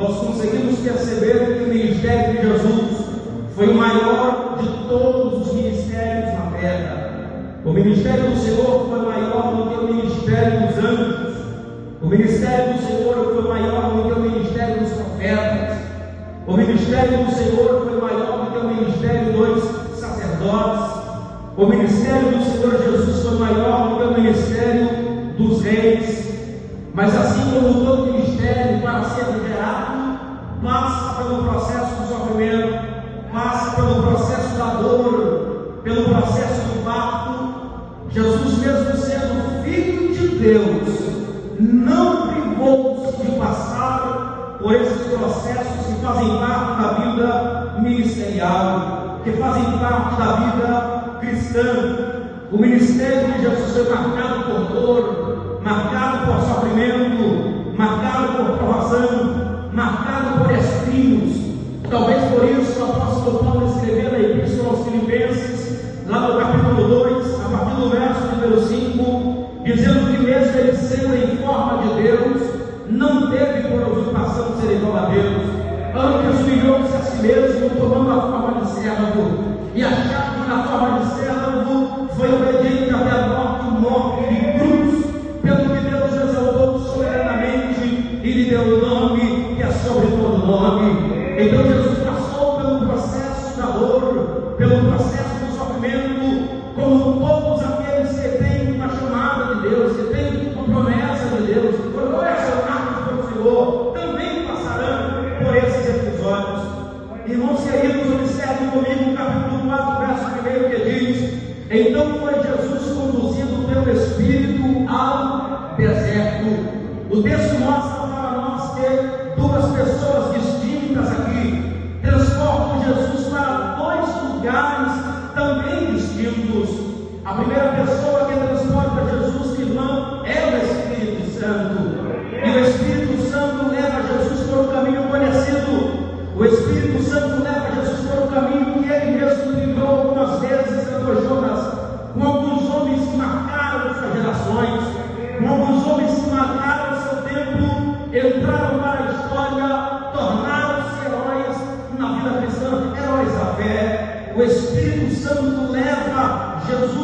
nós conseguimos perceber que o ministério de Jesus foi o maior de todos os ministérios na terra. O ministério do Senhor foi maior do que o ministério dos anjos. O ministério do Senhor foi maior do que o ministério dos profetas. O ministério do Senhor foi maior do que o ministério dos sacerdotes. O ministério do Senhor Jesus foi maior do que o ministério dos reis. Mas assim como todo ministério, para ser gerado, passa pelo processo do sofrimento, passa pelo processo da dor, pelo processo do parto. Jesus, mesmo sendo Filho de Deus, não privou-se de passar por esses processos que fazem parte da vida ministerial, que fazem parte da vida cristã. O ministério de Jesus foi marcado por dor, marcado por sofrimento, marcado por provação, marcado por espinhos. Talvez por isso o apóstolo Paulo escreveu na Epístola aos Filipenses, lá no capítulo 2, a partir do verso número 5, dizendo que mesmo ele sendo em forma de Deus, não teve por usurpação de ser igual a Deus. Antes humilhou-se a si mesmo, tomando a forma de servo, e achado que na forma de servo foi obediente até a morte de cruz, pelo que Deus o exaltou soberanamente e lhe deu o nome que é sobre todo nome. Então Jesus passou pelo processo da dor, pelo processo do sofrimento, como todos aqueles que têm uma chamada de Deus, que têm uma promessa de Deus, que foram direcionados pelo Senhor, também passarão por esses episódios. Irmãos queridos, observem comigo o capítulo 4, verso 1, que diz: então foi Jesus conduzido pelo Espírito ao deserto. O texto mostra para nós que duas pessoas distintas aqui transportam Jesus para dois lugares também distintos. A primeira pessoa que transporta Jesus, irmão, é o Espírito Santo. E o Espírito Santo leva Jesus por um caminho conhecido. O Espírito Santo leva Jesus por um caminho que ele mesmo trilhou algumas vezes quando Jonas, com alguns homens que marcaram suas gerações, com alguns homens que marcaram o seu tempo, entraram para a história, tornaram-se heróis na vida cristã, heróis da fé. O Espírito Santo leva Jesus